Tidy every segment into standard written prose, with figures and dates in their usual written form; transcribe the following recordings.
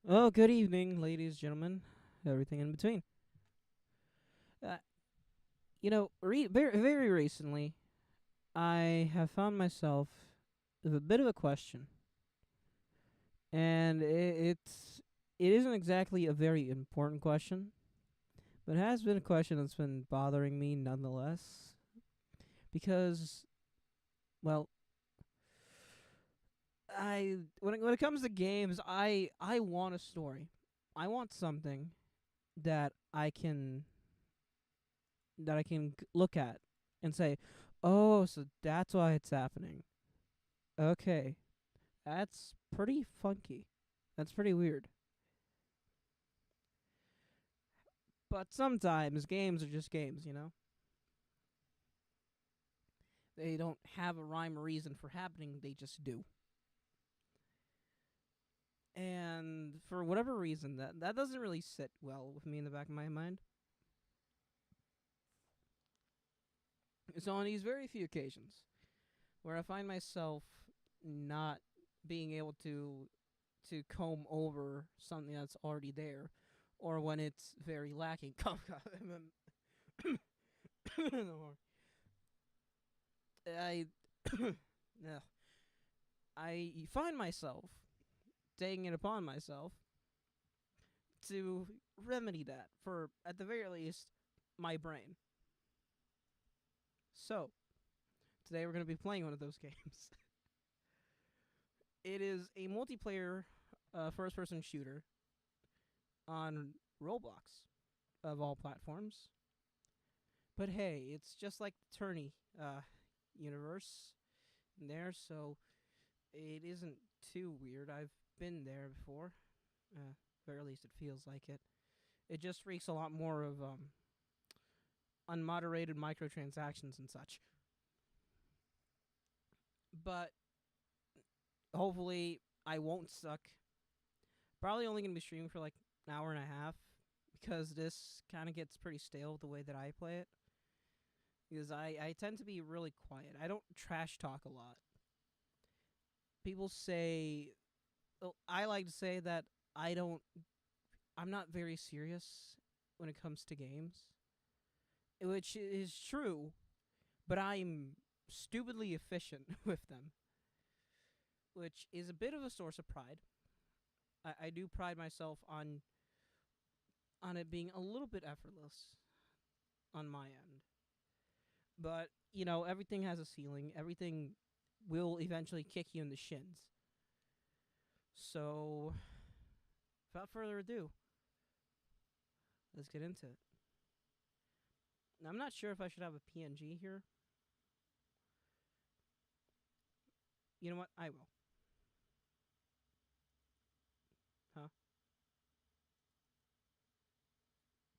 Oh, good evening, ladies, gentlemen, everything in between. Uh, very recently, I have found myself with a bit of a question, and it isn't exactly a very important question, but it has been a question that's been bothering me nonetheless. Because, well, when it comes to games, I want a story. I want something that I can look at and say, "Oh, so that's why it's happening." Okay, that's pretty funky. That's pretty weird. But sometimes games are just games, you know? They don't have a rhyme or reason for happening, they just do. And for whatever reason, that doesn't really sit well with me in the back of my mind. So on these very few occasions where I find myself not being able to comb over something that's already there, or when it's very lacking. Oh God, no, I no, I find myself taking it upon myself to remedy that for, at the very least, my brain. So today we're going to be playing one of those games. It is a multiplayer first-person shooter on Roblox of all platforms. But hey, it's just like the tourney universe in there, so it isn't too weird. I've been there before. Or at least it feels like it. It just reeks a lot more of unmoderated microtransactions and such. But hopefully I won't suck. Probably only gonna be streaming for like an hour and a half because this kind of gets pretty stale the way that I play it. Because I tend to be really quiet. I don't trash talk a lot. People say, well, I like to say that I don't I'm not very serious when it comes to games, which is true, but I'm stupidly efficient with them, which is a bit of a source of pride. I do pride myself on it being a little bit effortless on my end. But, everything has a ceiling. Everything will eventually kick you in the shins. So, without further ado, let's get into it. Now, I'm not sure if I should have a PNG here. You know what? I will. Huh?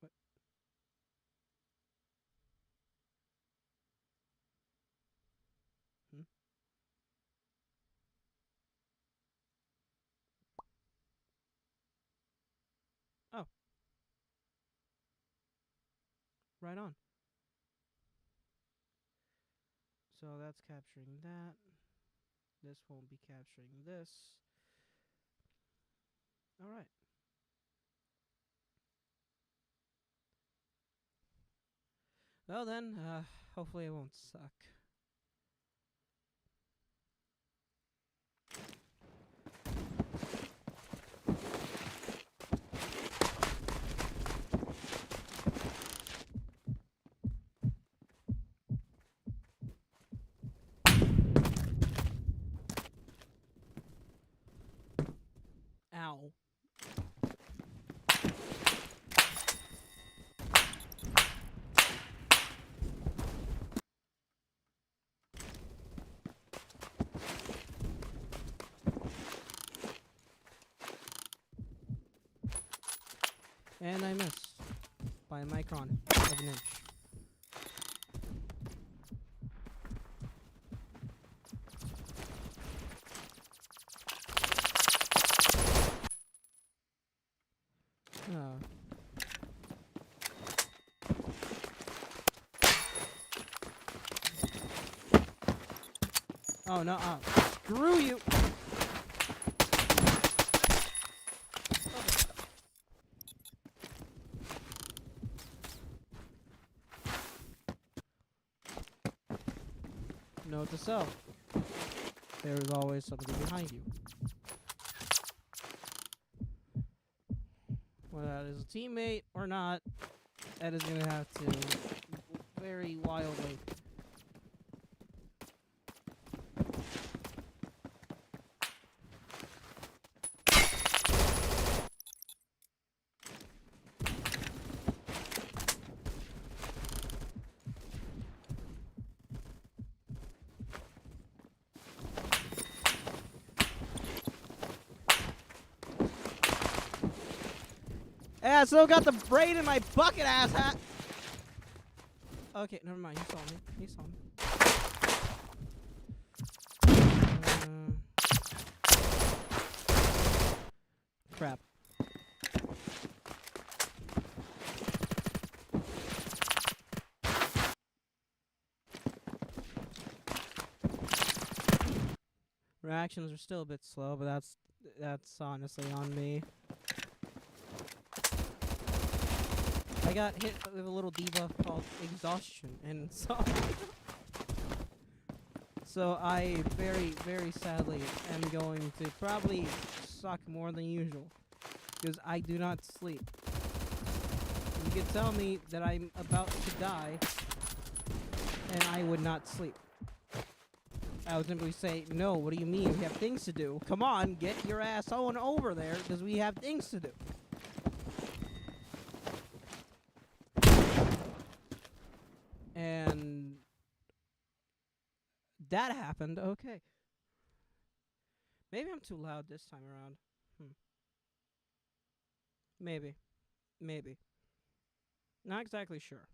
What? Hmm? Oh, right on. So that's capturing that. This won't be capturing this. All right. Well then, hopefully it won't suck. Ow. And I missed by a micron of an inch. Uh, oh no, screw you! note to self. There is always something behind you. Whether that is a teammate or not, that is going to have to very wildly. Yeah, I still got the braid in my bucket, ass hat. Okay, never mind. He saw me. He saw me. Crap. Reactions are still a bit slow, but that's honestly on me. I got hit with a little debuff called exhaustion, and so I very, very sadly am going to probably suck more than usual, because I do not sleep. You could tell me that I'm about to die, and I would not sleep. I would simply say, no, what do you mean? We have things to do. Come on, get your ass on over there, because we have things to do. And that happened. Okay. Maybe I'm too loud this time around. Maybe. Maybe. Not exactly sure.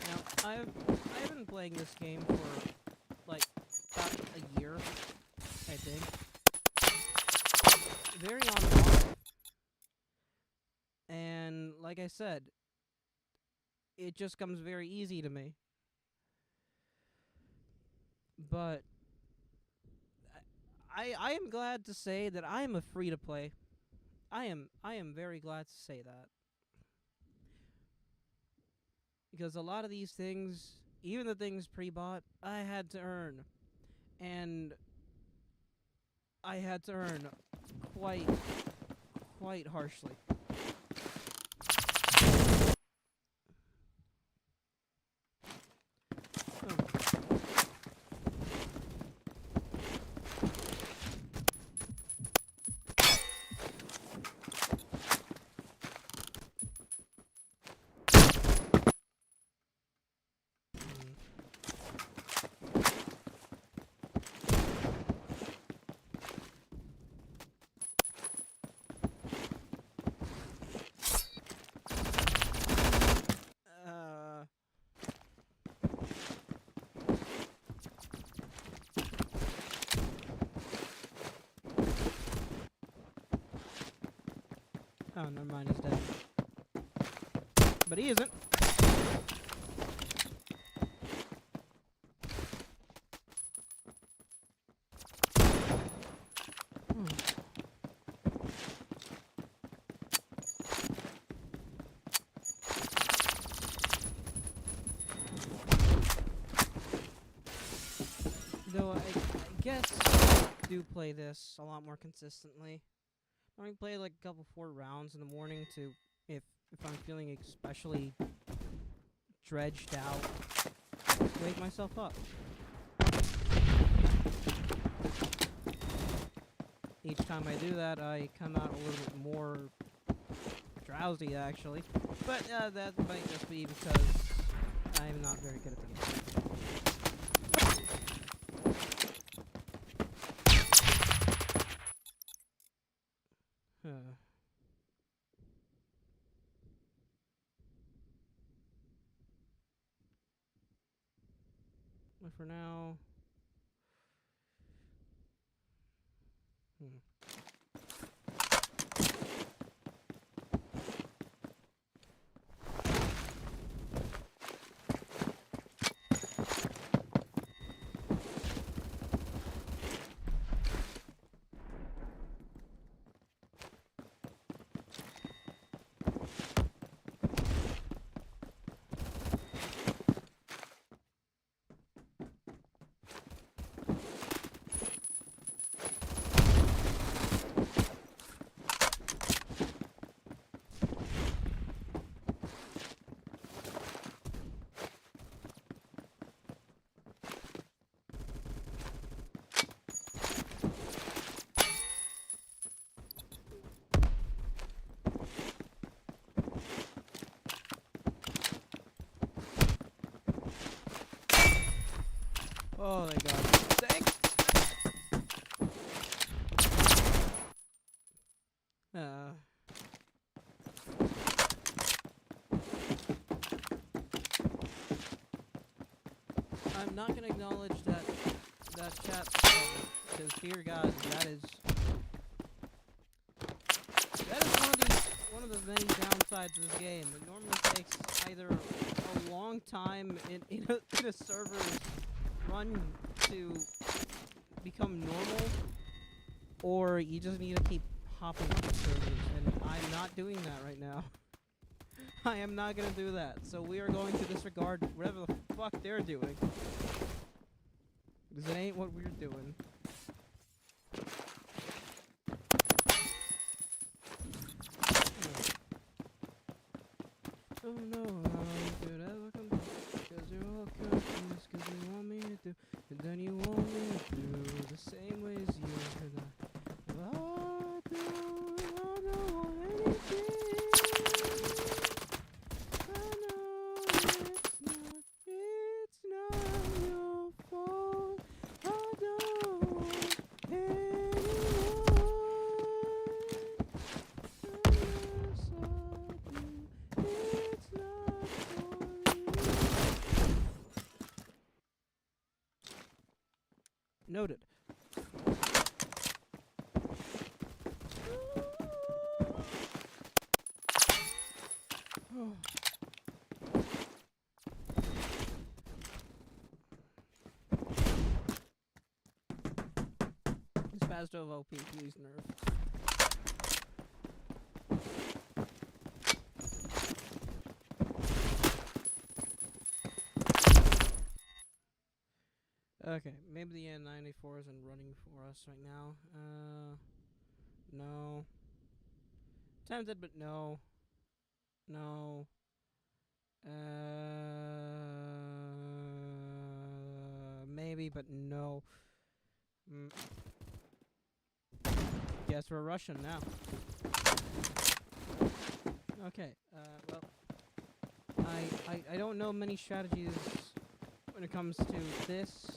Now, I've been playing this game for like about a year, I think. Very on and off. And like I said, it just comes very easy to me. But I am glad to say that I am a free to play. I am very glad to say that. Because a lot of these things, even the things pre-bought, I had to earn. And I had to earn quite harshly. Oh, never mind, he's dead. But he isn't. Though I guess I do play this a lot more consistently. I only play like a couple 4 rounds in the morning to if I'm feeling especially dredged out, wake myself up. Each time I do that, I come out a little bit more drowsy, actually. But that might just be because I'm not very good at the game. But for now... Oh my god. Thanks! I'm not gonna acknowledge that chat because dear God, that is one of the many downsides of this game. It normally takes either a long time in a server's run to become normal, or you just need to keep hopping on servers, and I'm not doing that right now. I am not gonna do that, so we are going to disregard whatever the fuck they're doing. Because it ain't what we're doing. Oh no, how you could ever come back, cause you're all confused, cause you want me to do, and then you want me to do the same ways you could I don't want anything. I know it's not your fault. I don't want anyone. It's not for you. Noted. This Spazdo of OP, please nerf. Okay, maybe the N94 isn't running for us right now. No. Tempted, but no. No. Maybe, but no. Guess we're Russian now. Okay, well, I don't know many strategies when it comes to this.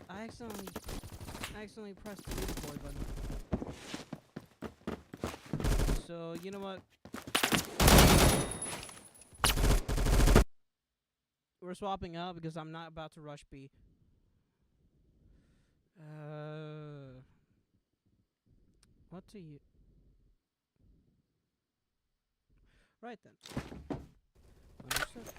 I accidentally pressed the redeploy button. So, you know what? We're swapping out because I'm not about to rush B. What to you? Right then. Understood.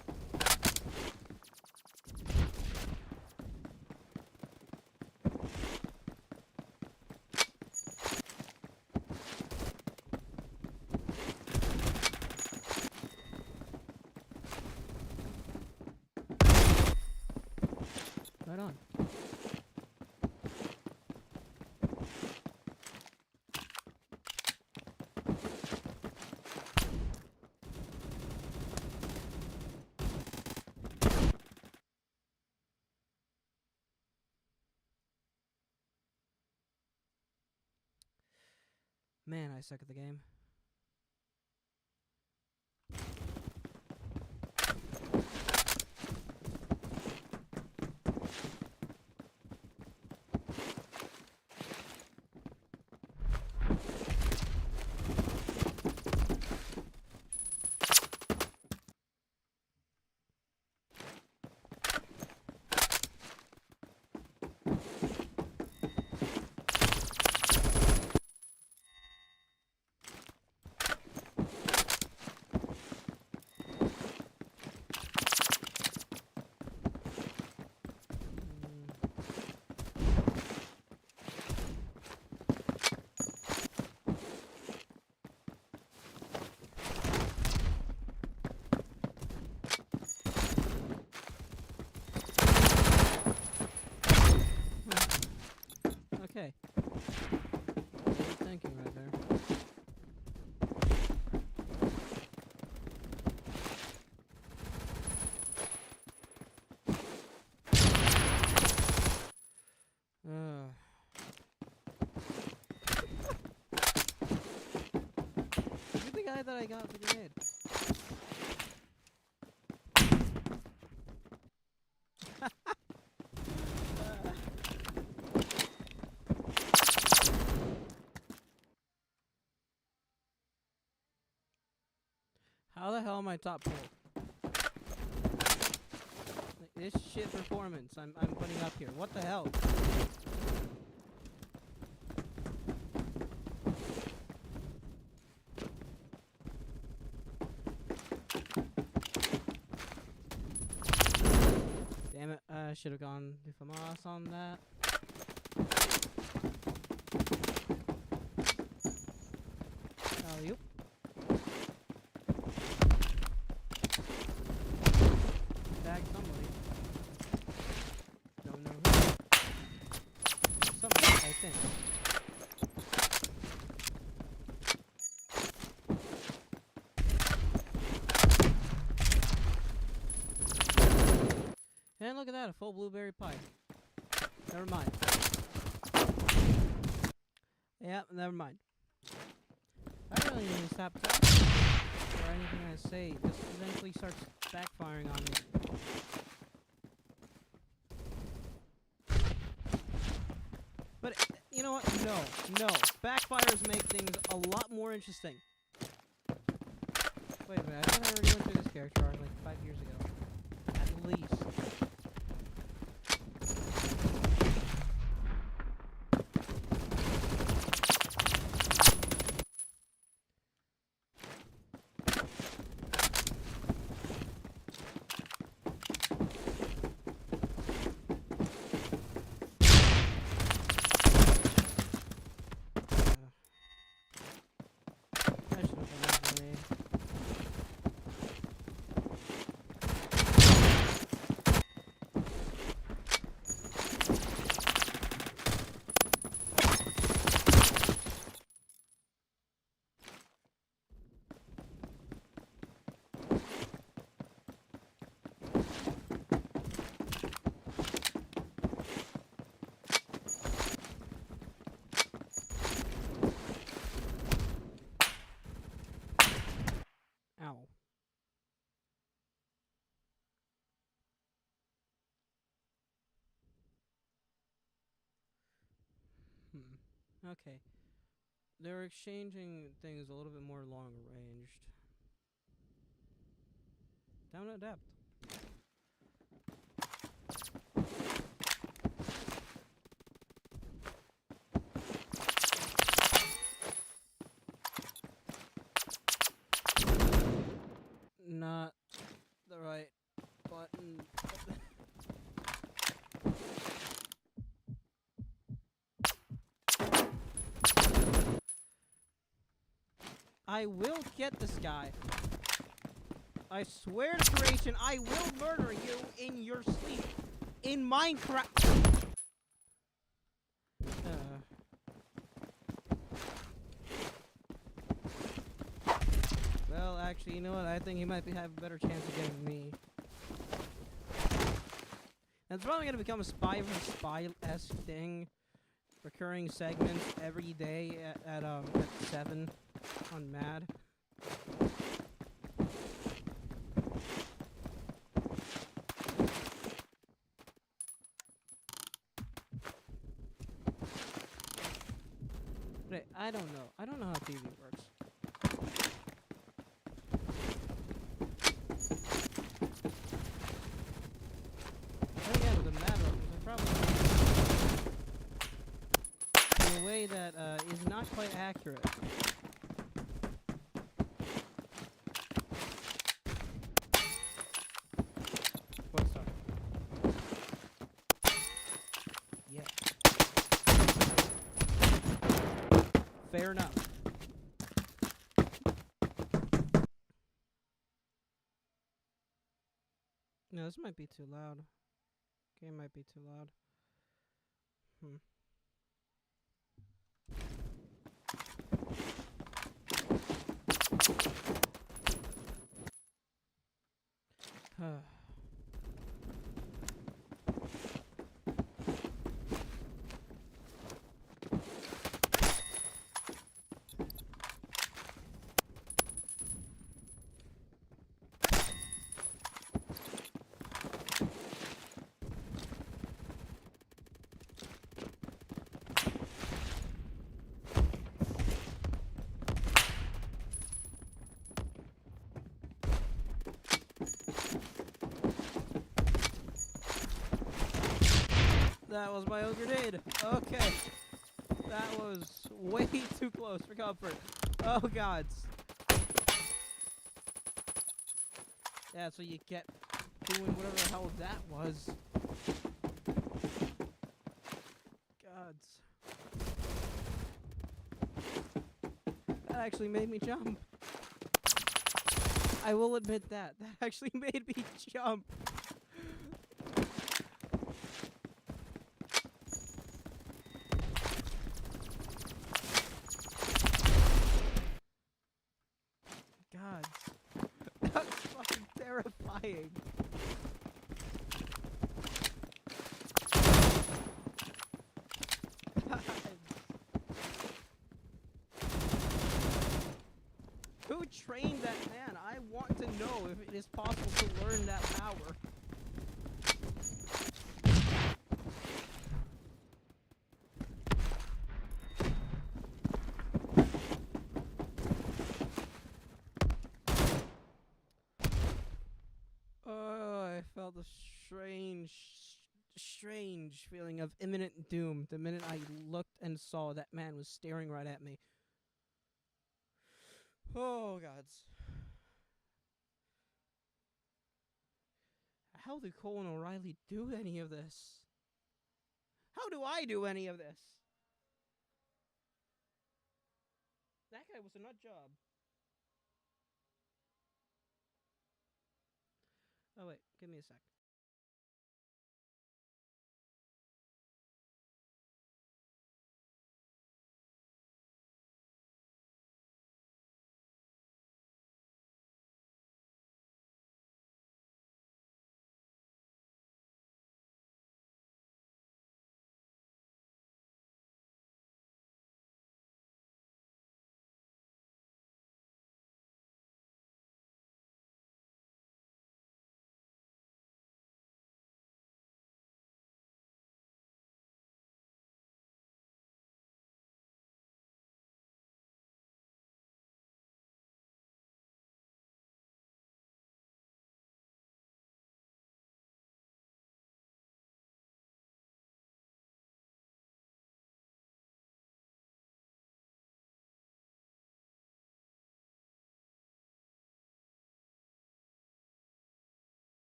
Right on. Man, I suck at the game. Okay. Good thinking right there. You're the guy that I got the grenade. How the hell am I top pole? Like, this shit performance I'm putting up here. What the hell? Damn it, I should have gone to FAMAS on that. Alley-oop. Tag somebody. Don't know who. Somebody, I think. And look at that, a full blueberry pie. Never mind. Yeah, never mind. I really need to stop talking, or anything I say just eventually starts backfiring on me. But, you know what? No. Backfires make things a lot more interesting. Wait a minute, I thought I already went through this character arc like 5 years ago. At least. Ow. Okay. They're exchanging things a little bit more long ranged. Down to depth. Not the right button. I will get this guy. I swear to creation, I will murder you in your sleep. In Minecraft. Well, actually, you know what? I think he might have a better chance of getting me. That's probably going to become a spy vs. spy-esque thing. Recurring segments every day at 7 on Mad. But I don't know. I don't know how TV works. And again, with the Mad weapons, I probably in a way that is not quite accurate. What's up? Yeah. Fair enough. No, this might be too loud. Game might be too loud. That was my own grenade. Okay. That was way too close for comfort. Oh, gods. That's what you get doing whatever the hell that was. Gods. That actually made me jump. I will admit that. That actually made me jump. God. That's fucking terrifying. God. Who trained that man? I want to know if it is possible to learn that power. Oh, I felt a strange feeling of imminent doom the minute I looked and saw that man was staring right at me. Oh, gods. How do Cole and O'Reilly do any of this? How do I do any of this? That guy was a nut job. Oh, wait. Give me a sec.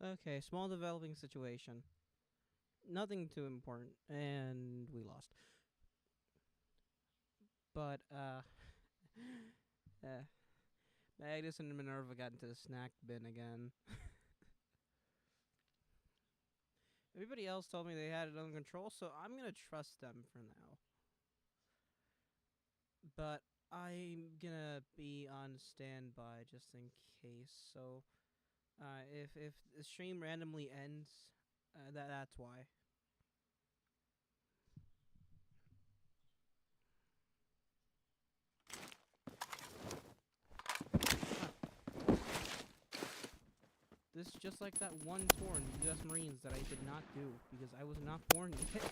Okay, small developing situation. Nothing too important, and we lost. But uh, Magnus and Minerva got into the snack bin again. Everybody else told me they had it under control, so I'm gonna trust them for now. But I'm gonna be on standby just in case. So, if the stream randomly ends, that's why. This is just like that one tour in the U.S. Marines that I did not do because I was not born yet.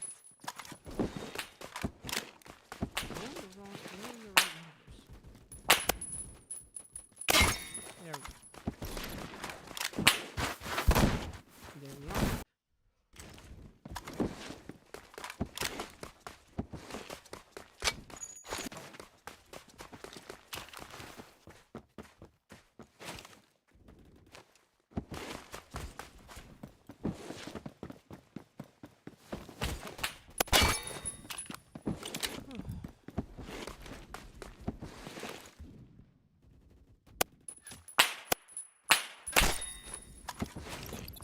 I'm in the right universe. There we There we are.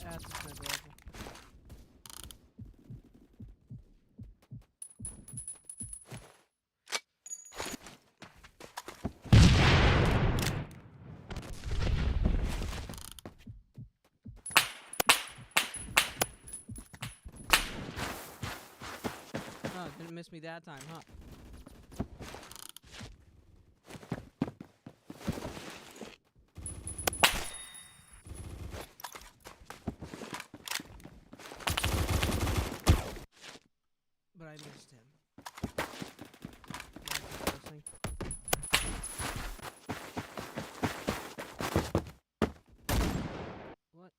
That's adorable. Oh, didn't miss me that time, huh? But I missed him. What?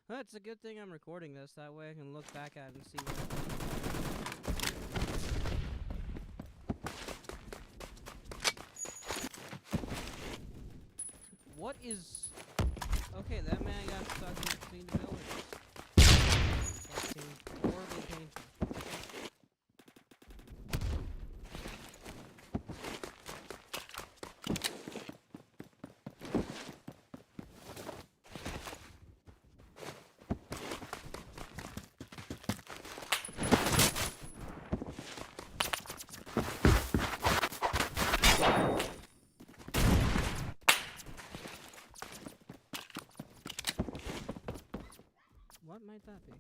Well, it's a good thing I'm recording this. That way I can look back at it and see what is... Okay, that man got stuck in between the buildings. That seemed horribly painful. What might that be?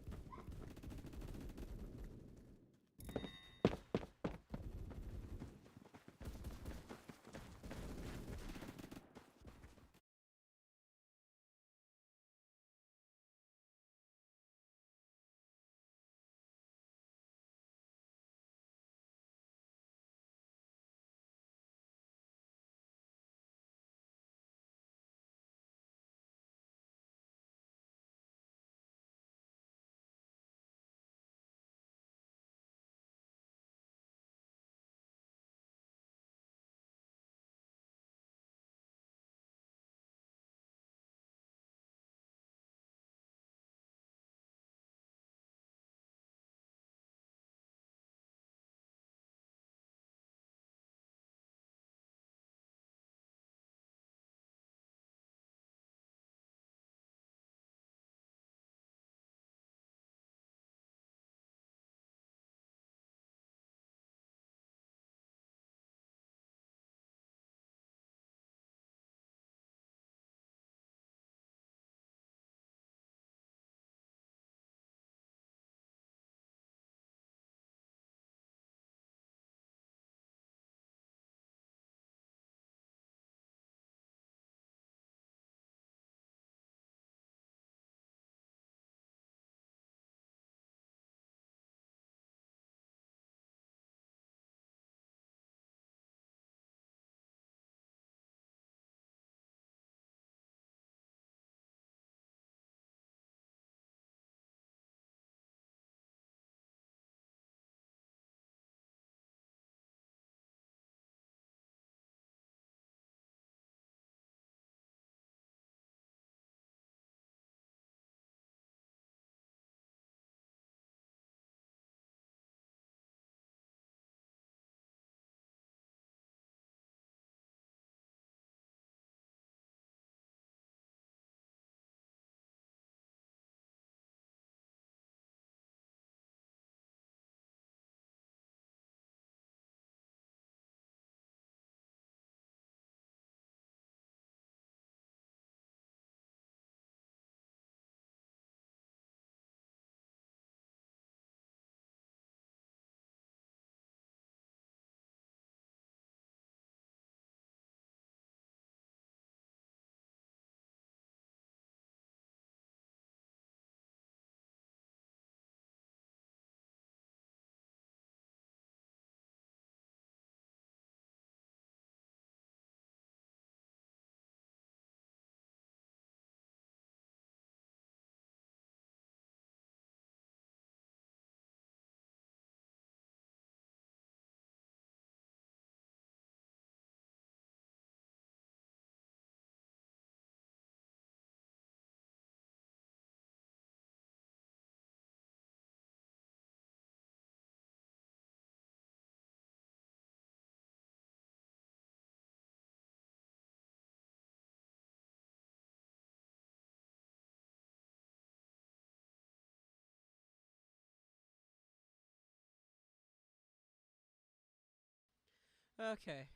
Okay.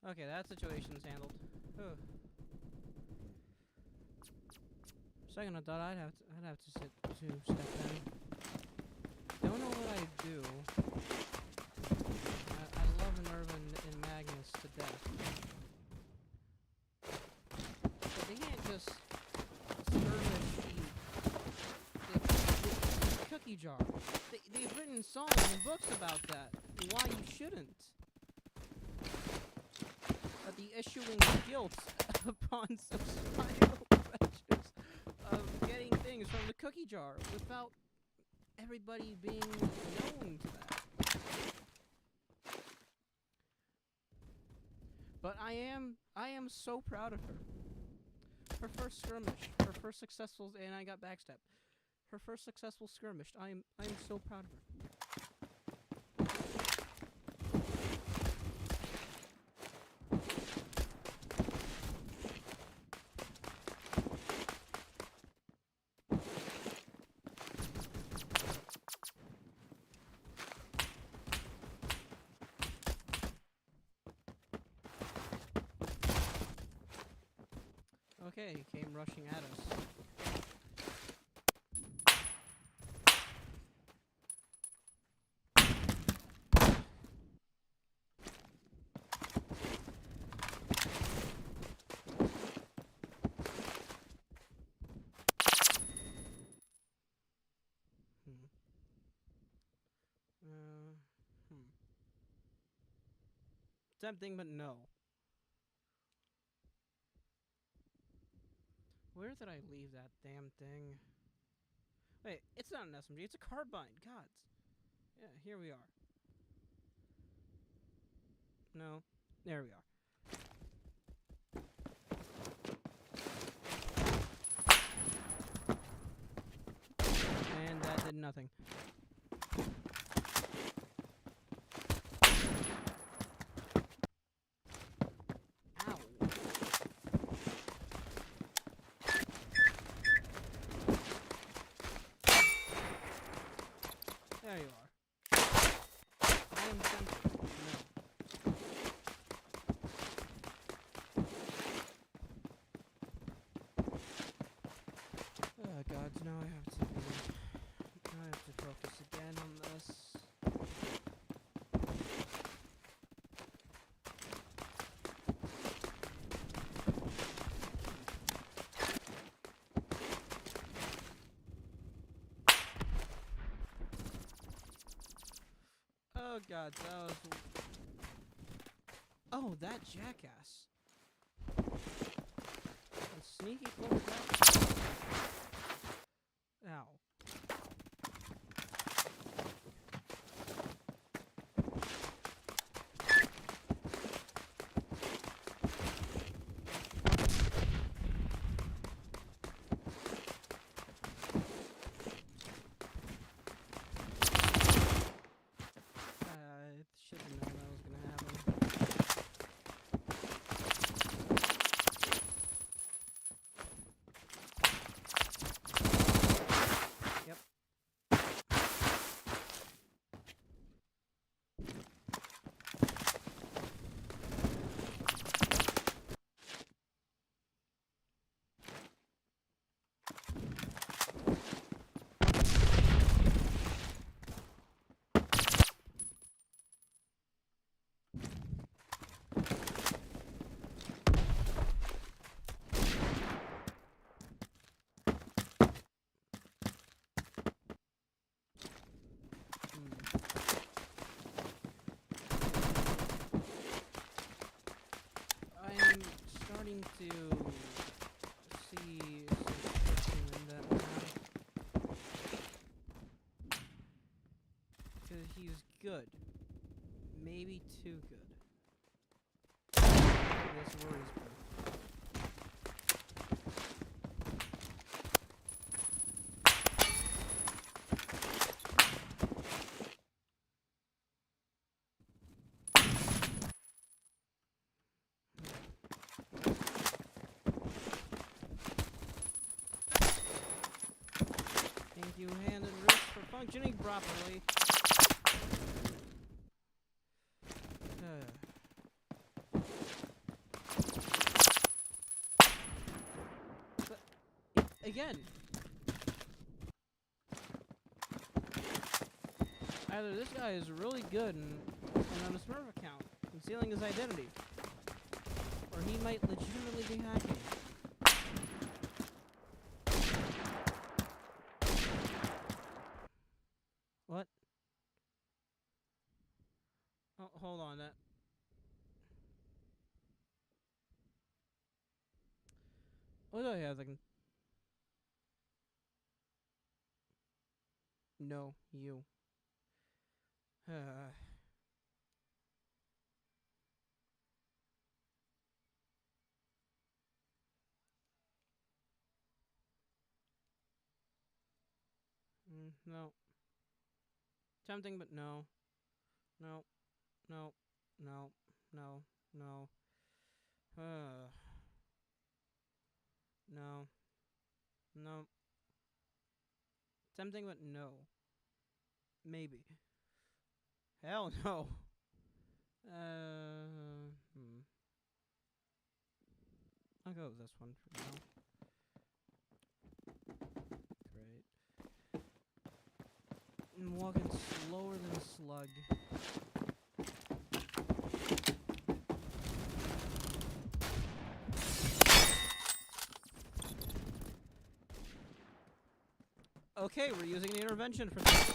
Okay, that situation's handled. Ugh. Second, I thought I'd have to step in. Don't know what I do. I love Minerva and Magnus to death. But they can't just skirmish the cookie jar. They've written songs and books about that. And why you shouldn't. But the issuing guilt upon societal pressures of getting things from the cookie jar without everybody being known to that. But I am so proud of her. Her first skirmish, her first successful, and I got backstabbed. Her first successful skirmish. I am so proud of her. Okay, he came rushing at us. Tempting, but no. Where did I leave that damn thing? Wait, it's not an SMG, it's a carbine. Gods. Yeah, here we are. No, there we are. And that did nothing. Ow. There you are. I am tempted. No. Oh gods, now I have to focus again on this. Oh god, that was... Oh, that jackass. A sneaky little jackass. Ow. Should have known that was gonna happen. Yep. I'm starting to see some friction in that now. Because he's good. Maybe too good. This worries me. Thank you, hand and wrist, for functioning properly. again. Either this guy is really good and on a Smurf account, concealing his identity, or he might legitimately be hacking. What? Oh, hold on. That. What do I have? Like. No, you. No. Tempting, but no. No. No. No. No. No. No. No. Tempting, but no. Maybe. Hell no. I'll go with this one for now. Great. I'm walking slower than a slug. Okay, we're using an intervention for this.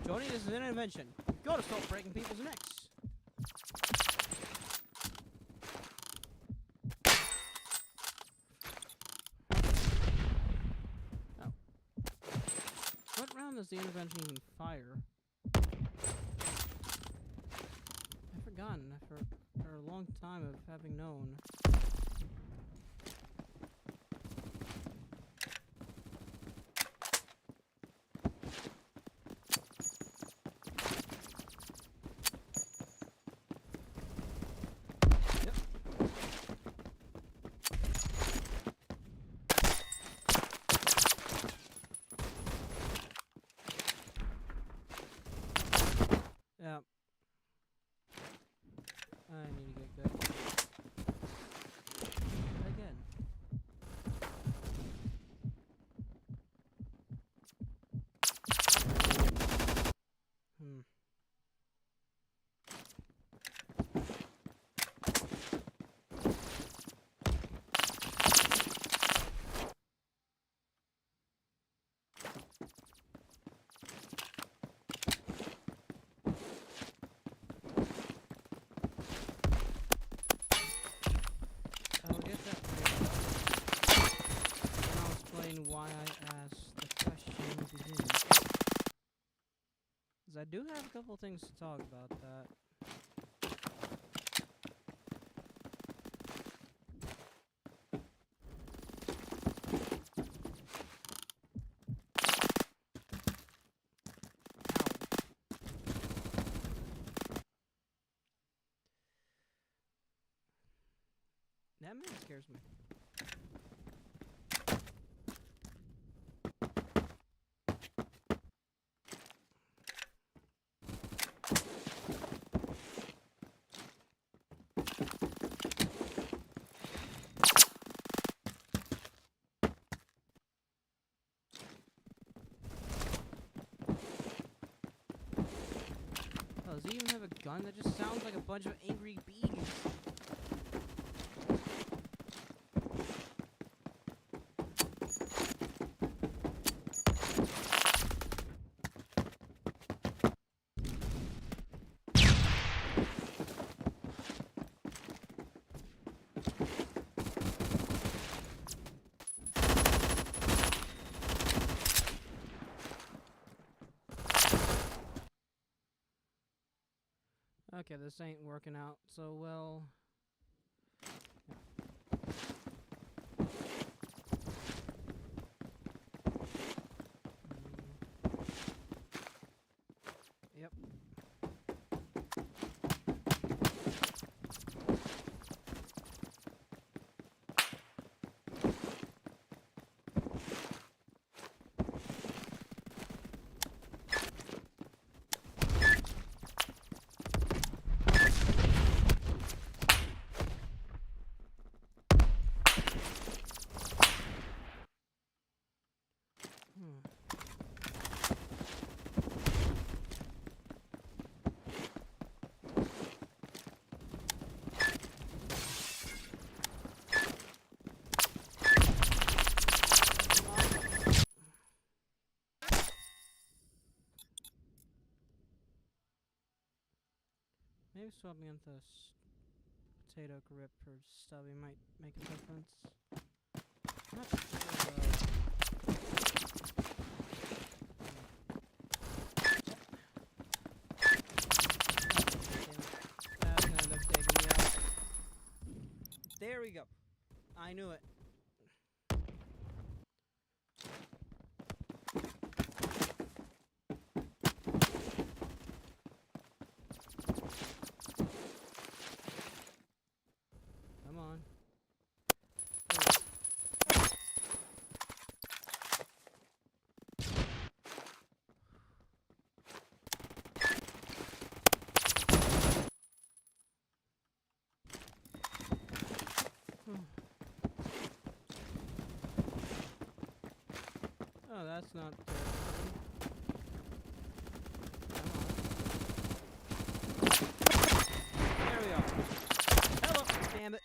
Jody, this is an intervention. Gotta stop breaking people's necks. Oh. What round does the intervention even fire? I've forgotten after a long time of having known. Yeah. I need to get good. Again. Why I asked the question in the beginning. Because I do have a couple things to talk about that. That man scares me. Oh, does he even have a gun? That just sounds like a bunch of angry bees. Okay, this ain't working out so well. Yep. Maybe swapping into potato grip or stubby might make a difference. I'm not sure though. That's gonna end up taking me out. There we go. I knew it. Come on. Oh, that's not good. There we are. Hello, damn it.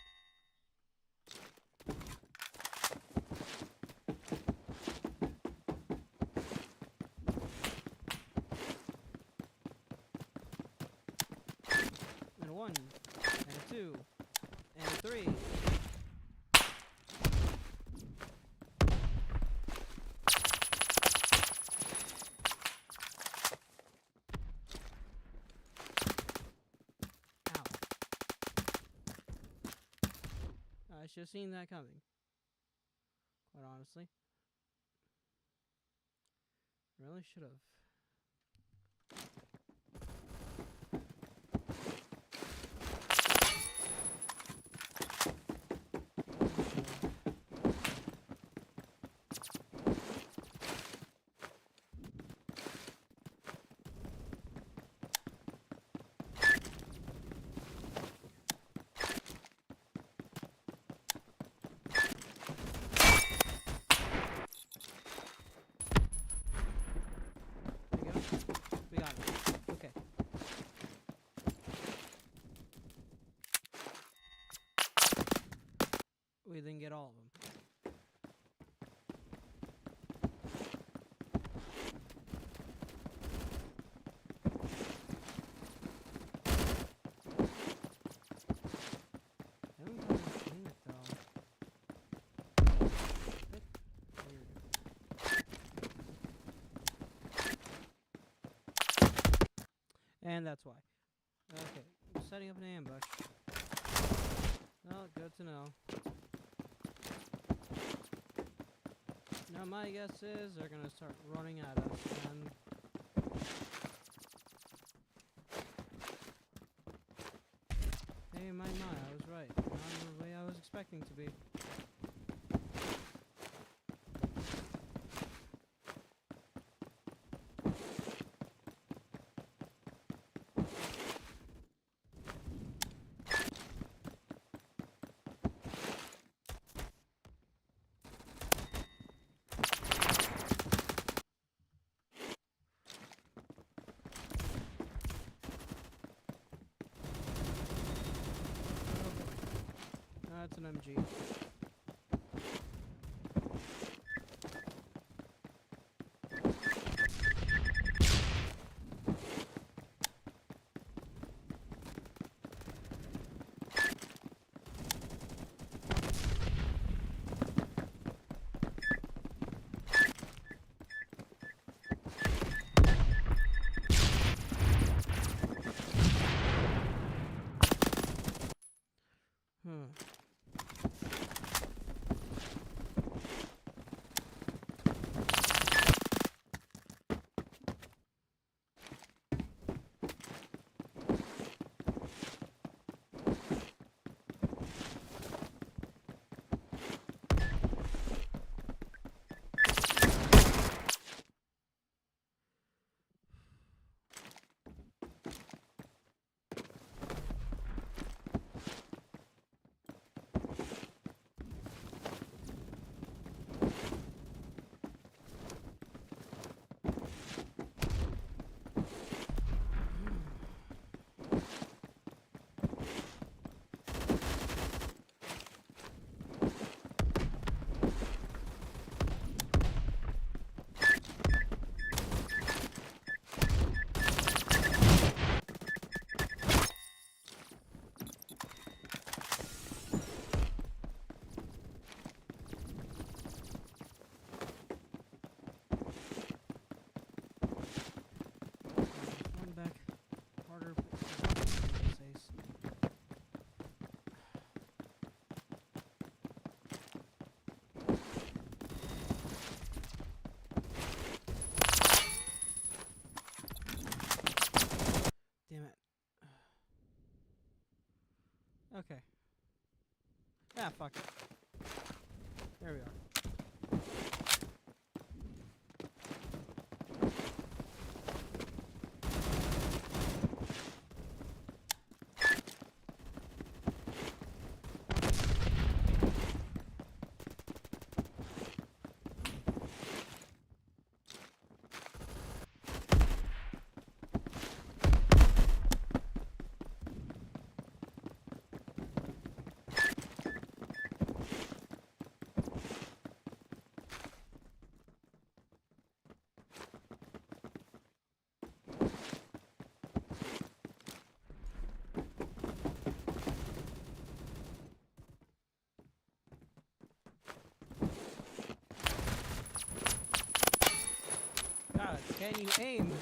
And a 1, and a 2, and a 3. I should have seen that coming. Quite honestly. Really should have. We got it. Okay. We didn't get all of them. I haven't gotten to clean it though. Bit weird. And that's why. Okay, I'm setting up an ambush. Well, good to know. Now my guess is they're gonna start running at us, and hey, my, I was right. Not the way I was expecting to be. That's an MG. Fuck it. There we are. God, can you aim?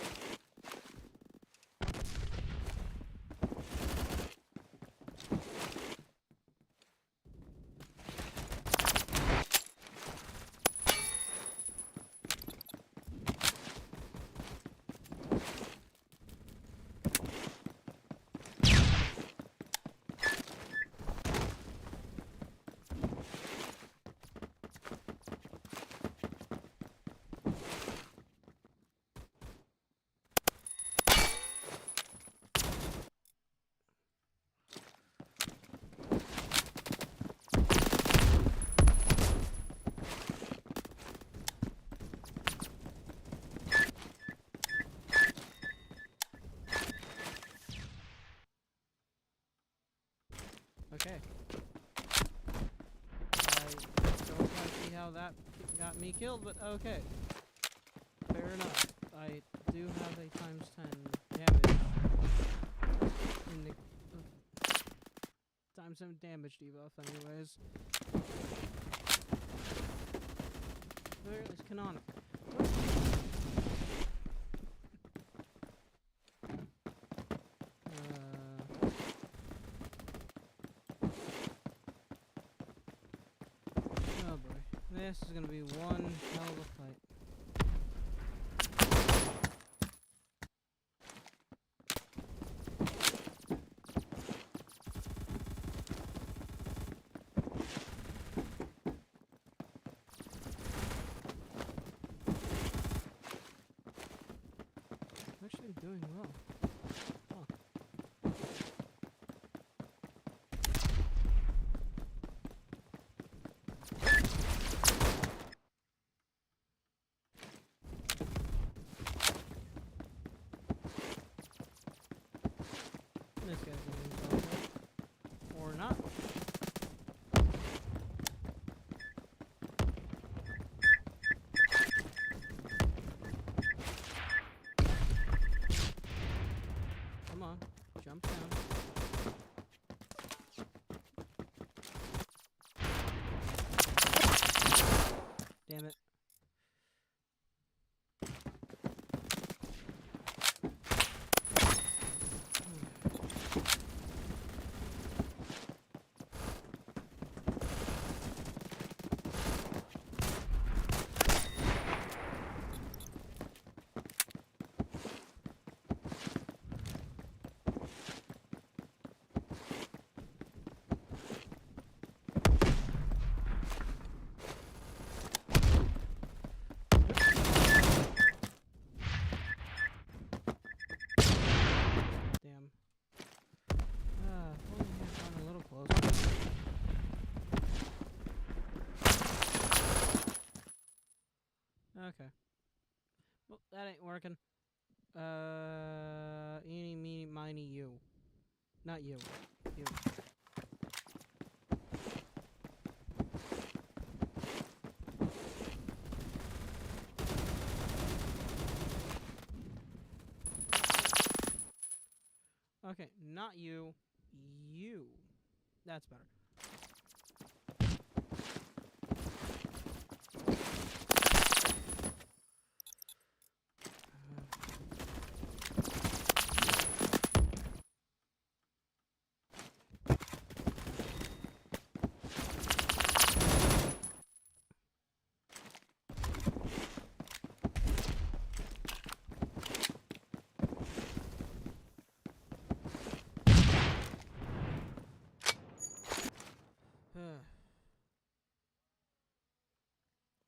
Okay. I don't want to see how that got me killed, but okay. Fair enough. I do have a ×10 damage in the ×7 damage debuff, anyways. Or at least canonical. Oh boy, this is gonna be one hell of a fight. I'm actually doing well. This guy's gonna be okay. Or not. Come on, jump down. Damn it. Damn. If only I had gone a little closer. Okay. Well, that ain't working. Eeny, meeny, miny, you. Not you. You. Okay, not you. You. That's better.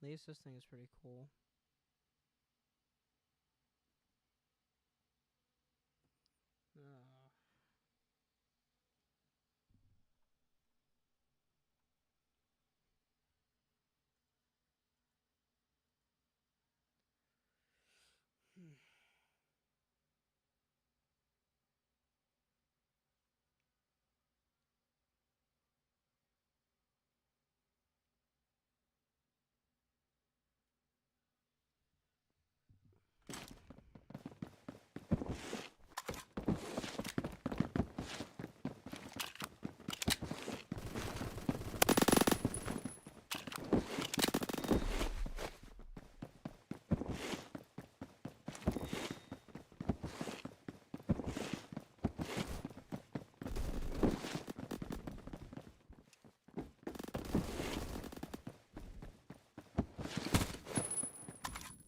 At least this thing is pretty cool.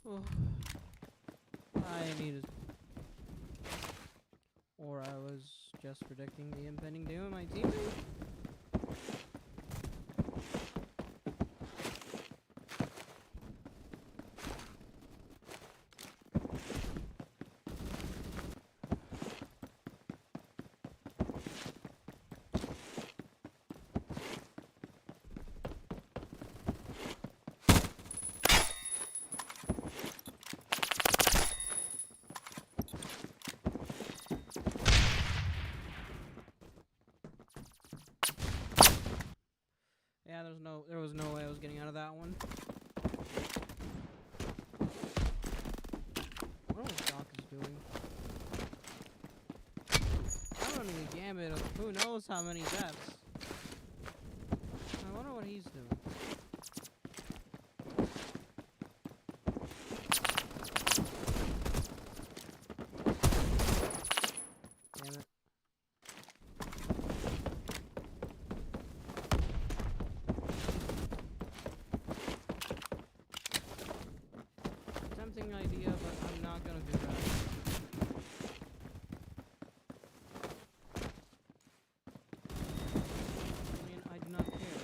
Oh. I needed. Or I was just predicting the impending doom of my teammate. Yeah, there was no way I was getting out of that one. I don't know what Doc is doing. I'm running a gambit of who knows how many deaths. I wonder what he's doing. Damn it. Tempting idea, but I'm not gonna do that. I mean, I do not care.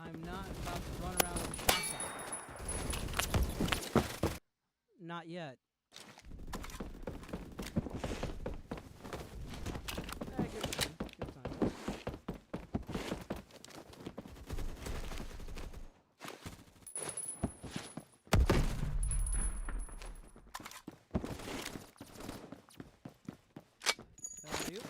I'm not about to run around with a shotgun. Not yet. Good time. Good time. You.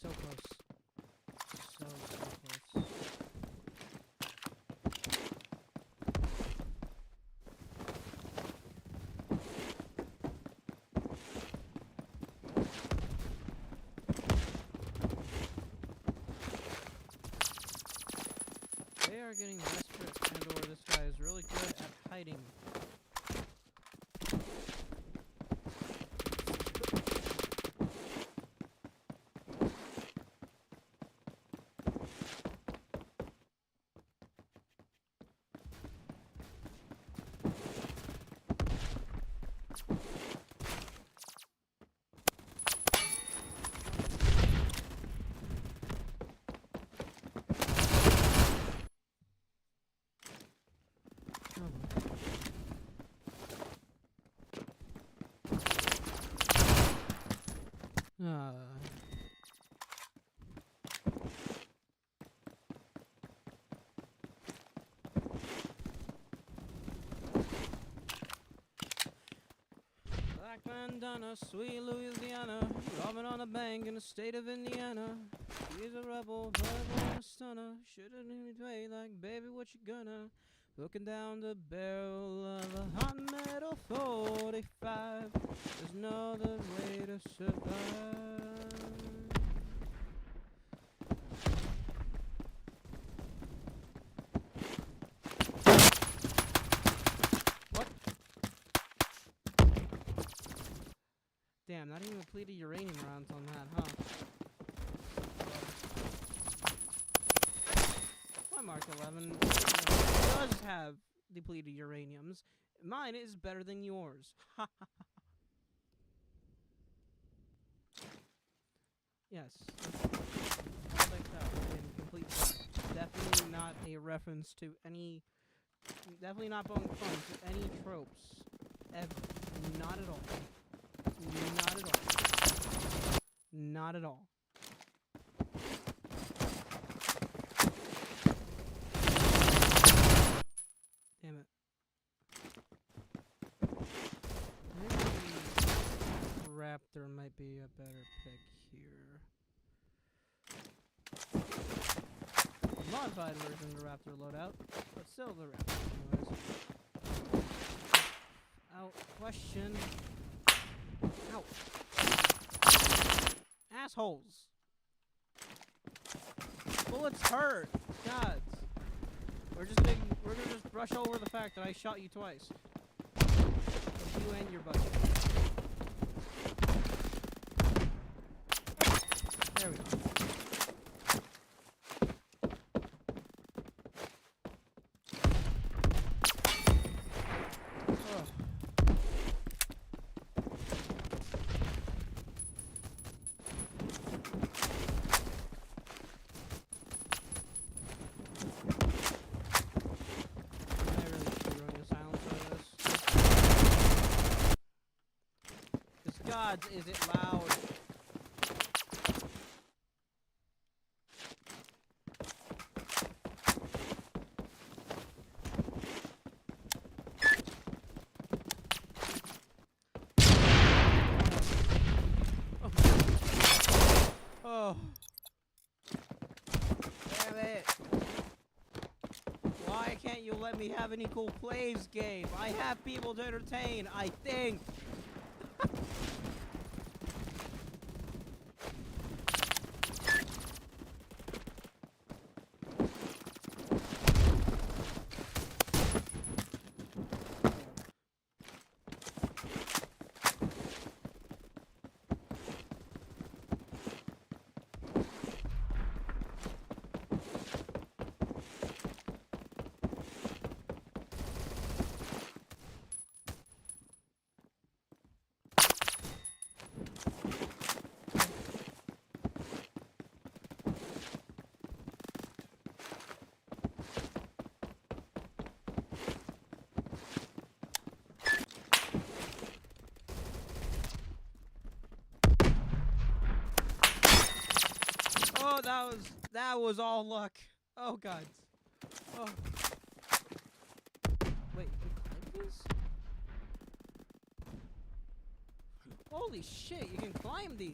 So close. So close. They are getting desperate, and or this guy is really good at hiding. That Jack Bandana, sweet Louisiana, robbing on a bank in the state of Indiana. He's a rebel, but a stunner. Shouldn't even play like, baby, what you gonna? Looking down the barrel of a hot metal 45. There's no other way to survive. What? Damn, not even depleted uranium rounds on that, huh? My Mark 11 does have depleted uraniums. Mine is better than yours. Yes. I'll take that in complete fact. Definitely not a reference to any... Definitely not poking fun to any tropes. Ever. Not at all. Not at all. Not at all. Damn it. Maybe Raptor might be a better pick here. A modified version of the Raptor loadout, but still the Raptor anyways. Out question. Ow. Assholes. Bullets hurt. Gods. We're gonna just brush over the fact that I shot you twice. You and your buddy. There we go. God, is it loud? Oh. Damn it. Why can't you let me have any cool plays, game? I have people to entertain, I think. Oh, that was all luck. Oh god. Oh. Wait, you climb these? Holy shit, you can climb these.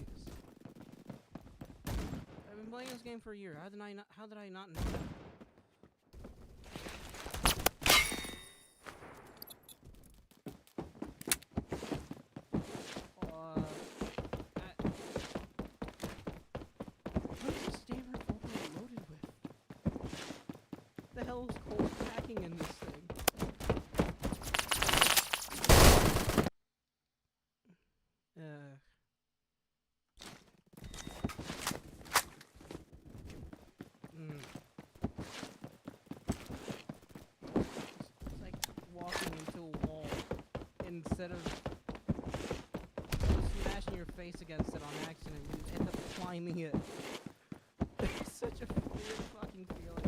I've been playing this game for a year. How did I not know that? What the hell is cold packing in this thing? It's like walking into a wall instead of smashing your face against it on accident. You end up climbing it. It's such a weird fucking feeling.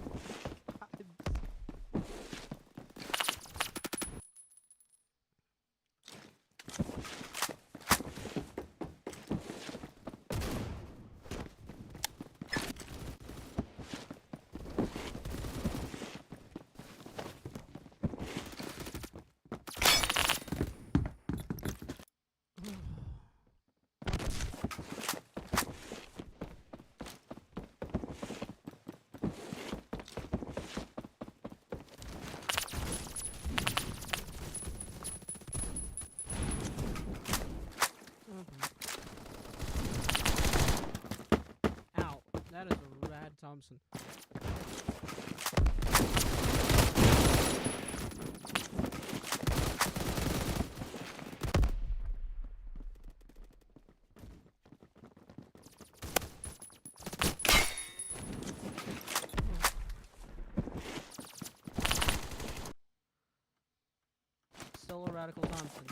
Radical Thompson.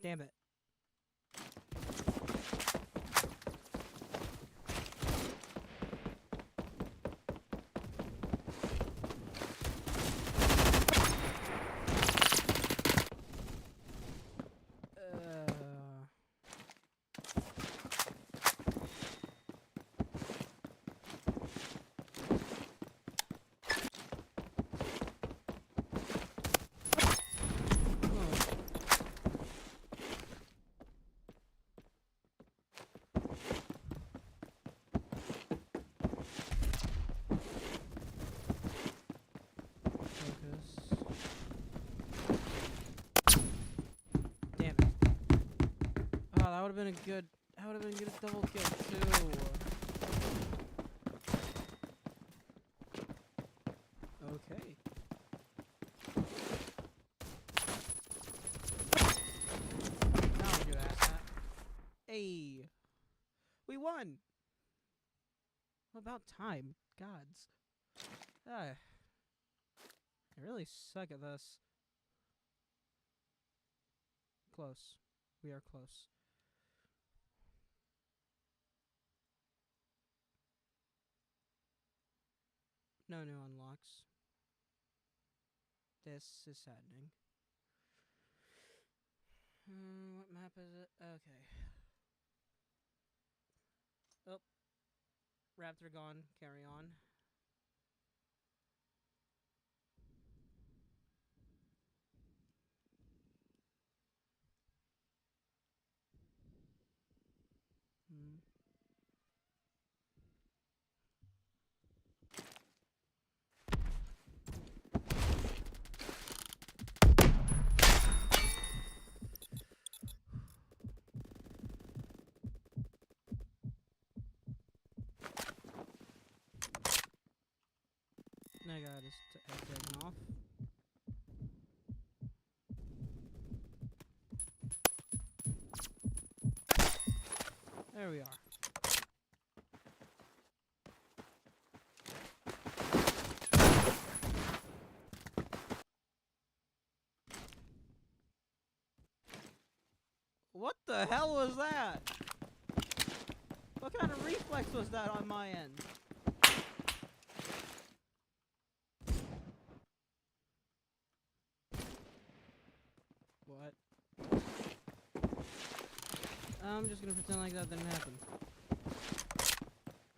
Damn it. That would have been a good. That would have been a good double kill too. Okay. Now I'm gonna ask that. Hey, we won. What about time? Gods. I really suck at this. Close. We are close. No new unlocks. This is saddening. What map is it? Okay. Oh. Raptor gone. Carry on. I got his head taken off. There we are. What the hell was that? What kind of reflex was that on my end? What? I'm just gonna pretend like that didn't happen.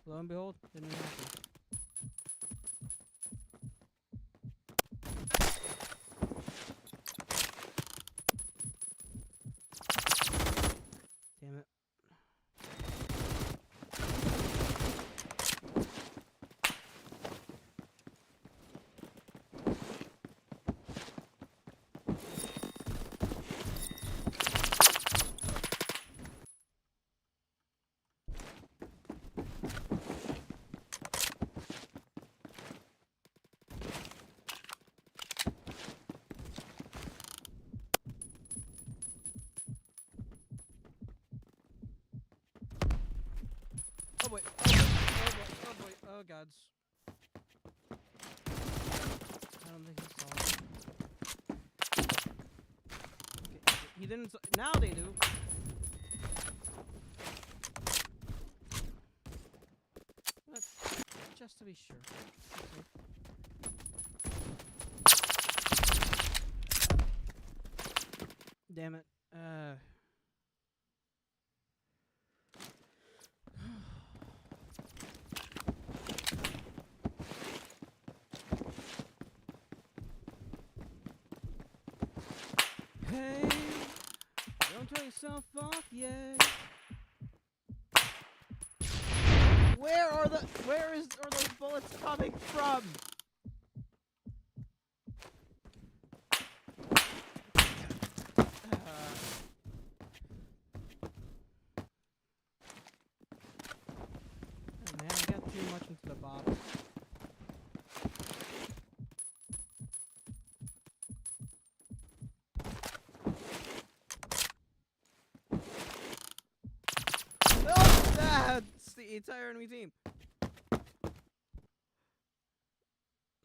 Lo and behold, didn't happen. Damn it. Oh boy. Oh boy. Oh boy. Oh boy. Oh gods. I don't think he saw it. Okay. He didn't. Now they do. But just to be sure. Okay. Damn it. Hey, don't turn yourself off yet. Where are those bullets coming from? Oh man, I got too much into the box. That's the entire enemy team.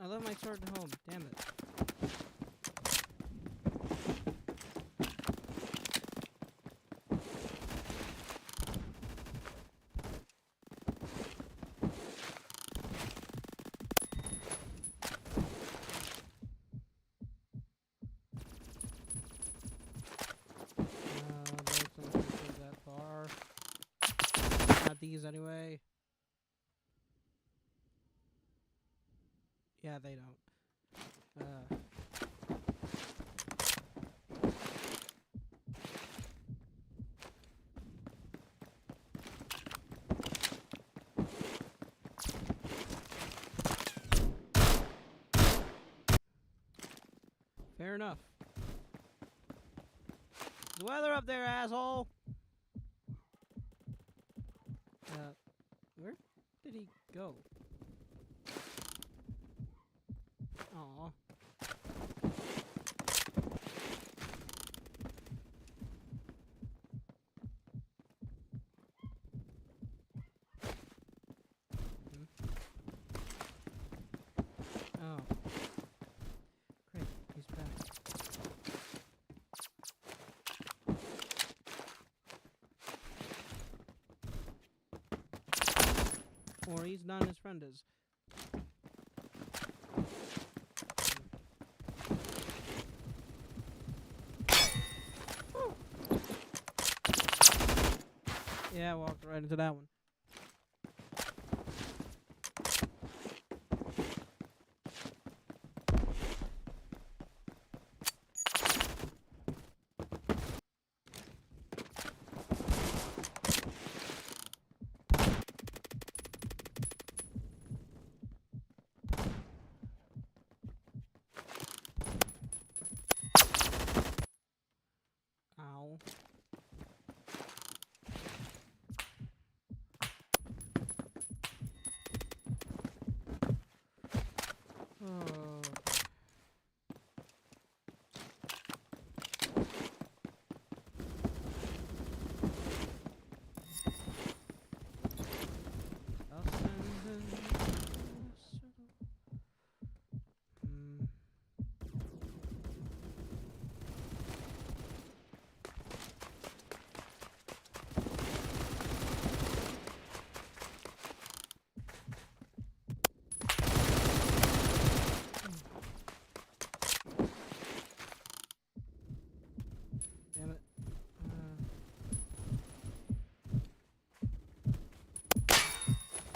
I left my sword at home. Damn it. Yeah, they don't. Fair enough. The weather up there, asshole. Where did he go? Aw. Oh. Great, he's back. Or he's not, his friend is. Yeah, I walked right into that one. Ow. Oh. Damn it.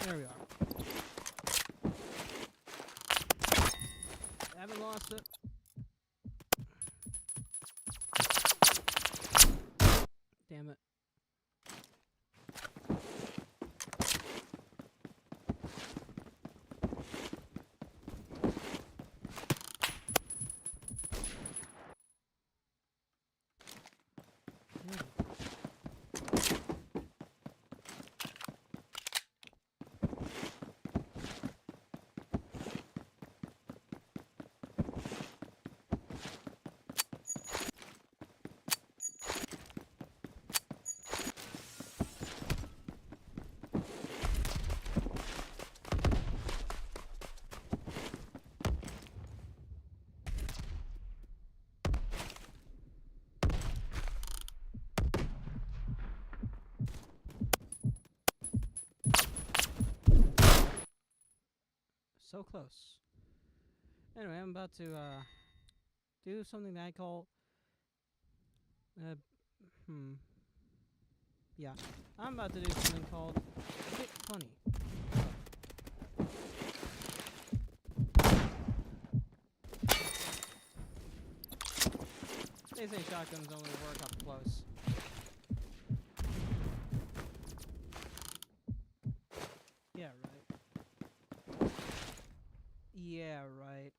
There we are. Haven't lost it. Damn it. So close. Anyway, I'm about to do something that I call yeah. I'm about to do something called a bit funny. They say shotguns only work up close. Yeah, right. Yeah, right.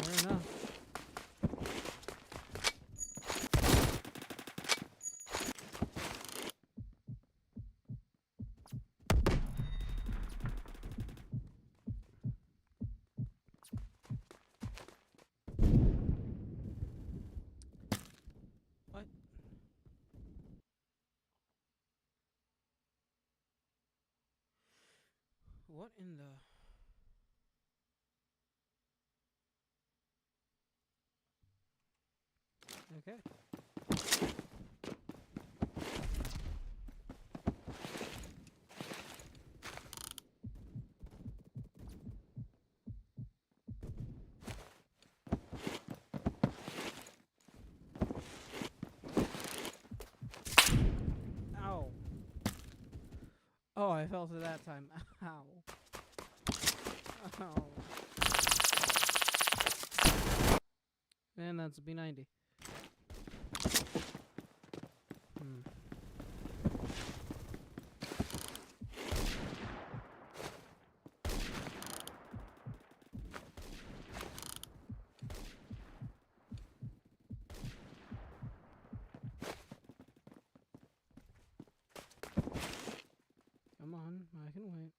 Fair enough. What? What in the... Okay. Ow. Oh, I fell through that time. Ow. Ow. And that's a B90. Come on, I can wait.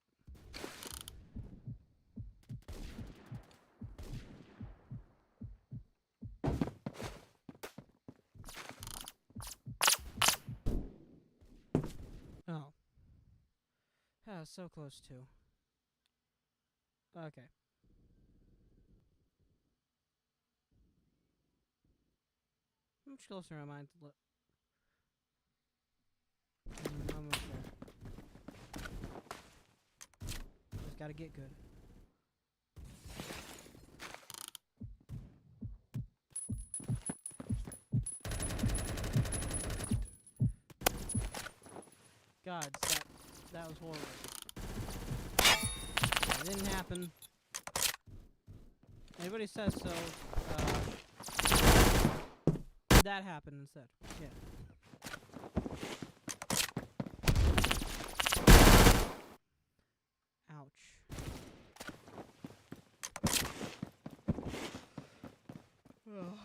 Oh. Ah, so close too. Okay. How much closer am I to almost there. Just gotta get good. God, that was horrible. It didn't happen. Anybody says so, that happened instead. Yeah. Ouch. Ugh.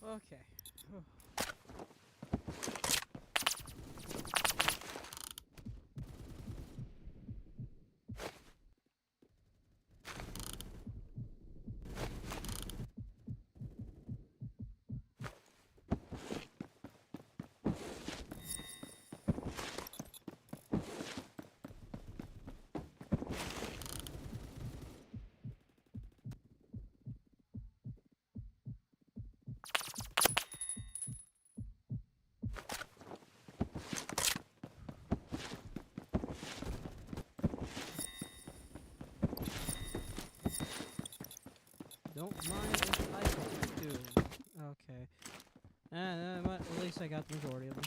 Okay. Don't mind if I do. Okay. But at least I got the majority of them.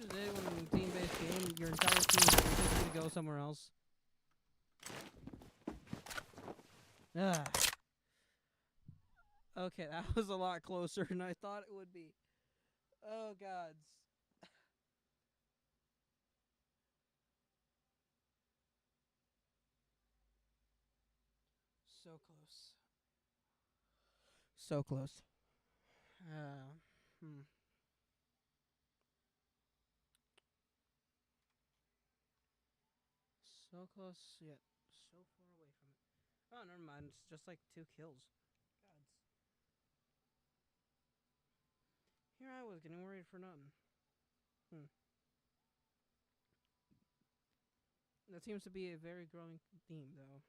Today, when in a team-based game, your entire team is going to go somewhere else. Okay, that was a lot closer than I thought it would be. Oh gods. So close. So close. Uh, hmm. So close yet so far away from it. Oh, never mind. It's just like 2 kills. Gods. Here I was getting worried for nothing. Hmm. That seems to be a very growing theme, though.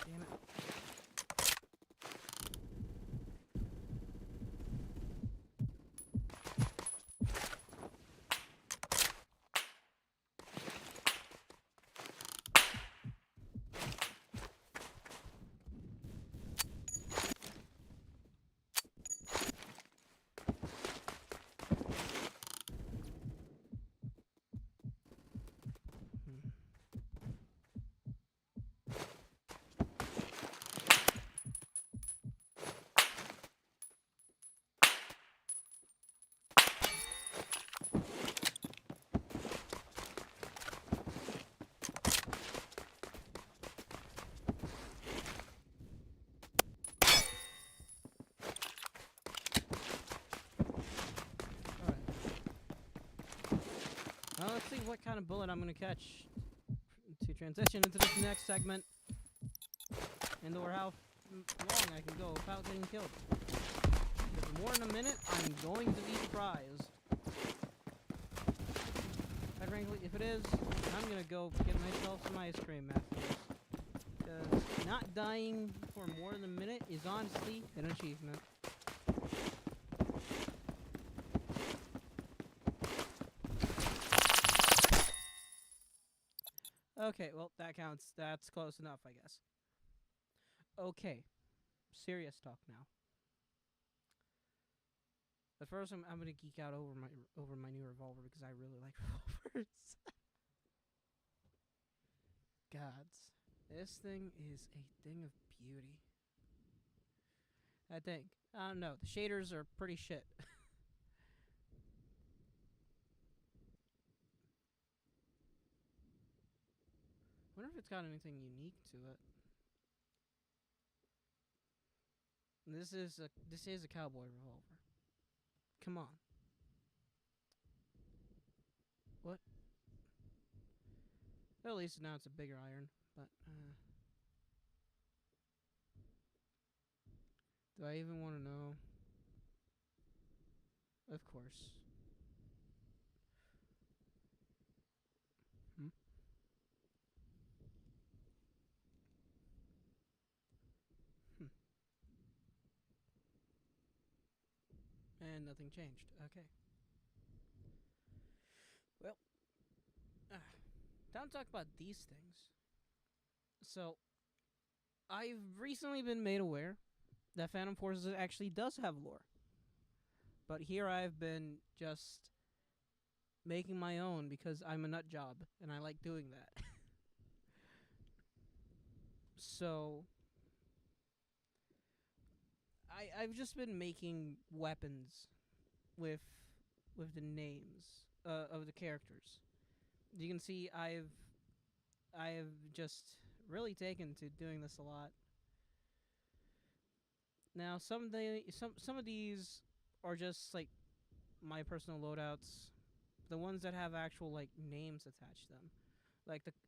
Damn it. Hmm. Alright. Well, let's see what kind of bullet I'm gonna catch to transition into this next segment. And/or how long I can go without getting killed. If it's more than a minute, I'm going to be surprised. Quite frankly, if it is, I'm gonna go get myself some ice cream after this. Because not dying for more than a minute is honestly an achievement. Okay, well, that counts. That's close enough, I guess. Okay, serious talk now. But first, I'm gonna geek out over my new revolver because I really like revolvers. Gods, this thing is a thing of beauty. I think. I don't know. The shaders are pretty shit. Wonder if it's got anything unique to it. This is a cowboy revolver. Come on. What? At least now it's a bigger iron. But do I even want to know? Of course. Hmm? Hmm. And nothing changed. Okay. Well, time to talk about these things. So, I've recently been made aware that Phantom Forces actually does have lore. But here I've been just making my own because I'm a nut job and I like doing that. So I've just been making weapons with the names of the characters. You can see I've just really taken to doing this a lot. Now some of these are just like my personal loadouts, the ones that have actual like names attached to them,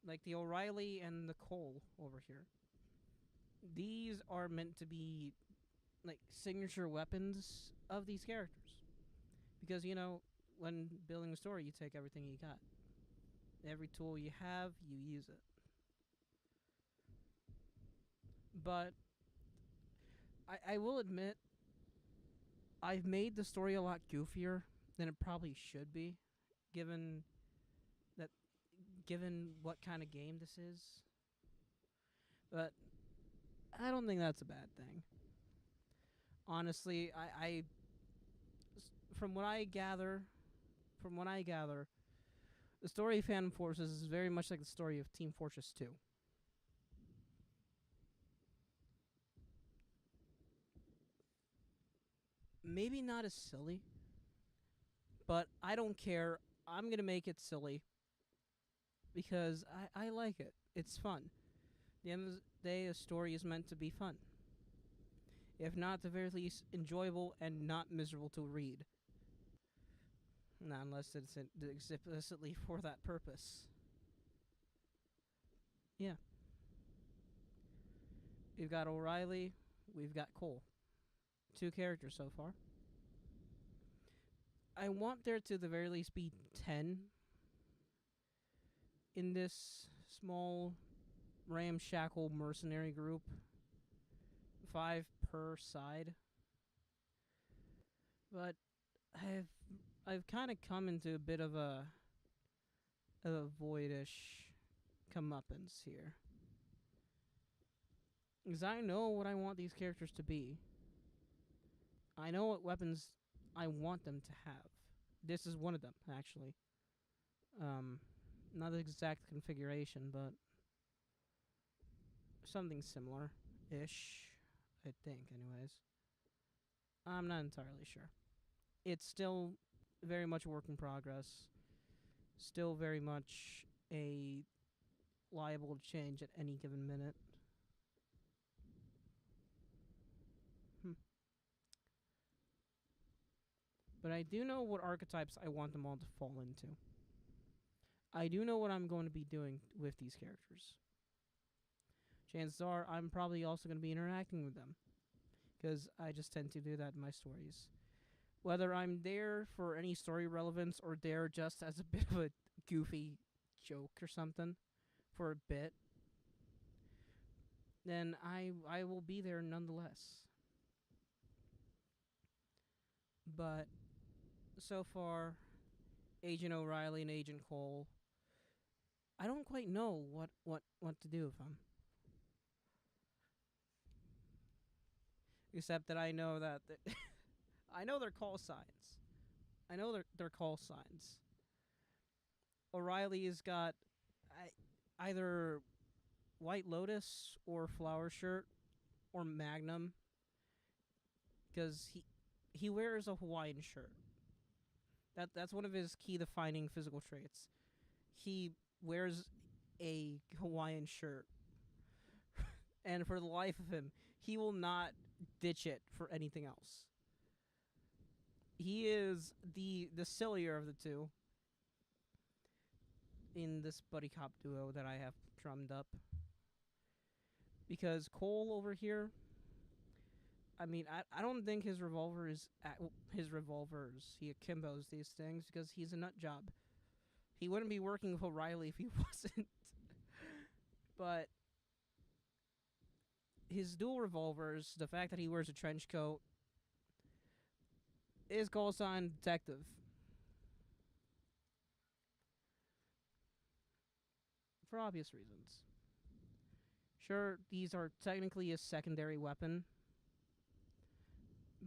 like the O'Reilly and the Cole over here. These are meant to be like signature weapons of these characters because when building a story, you take everything you got, every tool you have, you use it. But I will admit, I've made the story a lot goofier than it probably should be, given that given what kind of game this is. But I don't think that's a bad thing. Honestly, from what I gather, the story of Phantom Forces is very much like the story of Team Fortress 2. Maybe not as silly, but I don't care. I'm going to make it silly because I like it. It's fun. At the end of the day, a story is meant to be fun. If not, at the very least, enjoyable and not miserable to read. Not unless it's explicitly for that purpose. Yeah. We've got O'Reilly. We've got Cole. 2 characters so far. I want there to the very least be 10 in this small ramshackle mercenary group. 5 per side. But I've kind of come into a bit of a voidish comeuppance here. Because I know what I want these characters to be. I know what weapons I want them to have. This is one of them, actually. Not the exact configuration, but something similar-ish, I think, anyways. I'm not entirely sure. It's still very much a work in progress. Still very much a liable to change at any given minute. But I do know what archetypes I want them all to fall into. I do know what I'm going to be doing with these characters. Chances are I'm probably also going to be interacting with them, because I just tend to do that in my stories. Whether I'm there for any story relevance or there just as a bit of a goofy joke or something for a bit, then I will be there nonetheless. But so far, Agent O'Reilly and Agent Cole, I don't quite know what to do with them. Except that I know that I know their call signs. I know their call signs. O'Reilly's got either White Lotus or Flower Shirt or Magnum, because he wears a Hawaiian shirt. That's one of his key defining physical traits. He wears a Hawaiian shirt. And for the life of him, he will not ditch it for anything else. He is the sillier of the two in this buddy cop duo that I have drummed up. Because Cole over here, I mean, I don't think his revolver is his revolvers. He akimbos these things because he's a nut job. He wouldn't be working with O'Reilly if he wasn't. But his dual revolvers, the fact that he wears a trench coat, is call sign detective. For obvious reasons. Sure, these are technically a secondary weapon,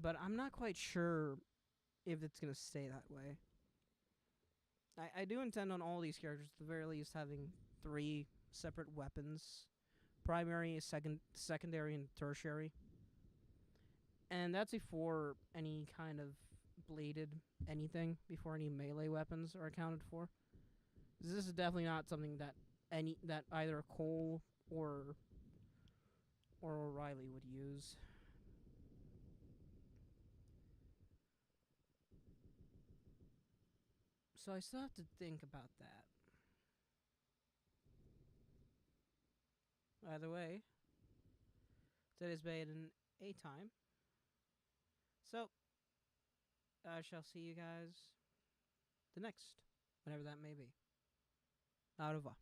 but I'm not quite sure if it's going to stay that way. I do intend on all these characters, at the very least, having 3 separate weapons. Primary, secondary, and tertiary. And that's before any kind of bladed anything, before any melee weapons are accounted for. This is definitely not something that either Cole or O'Reilly would use. So I still have to think about that. Either way, today's made in a time. So, I shall see you guys the next, whenever that may be. Au revoir.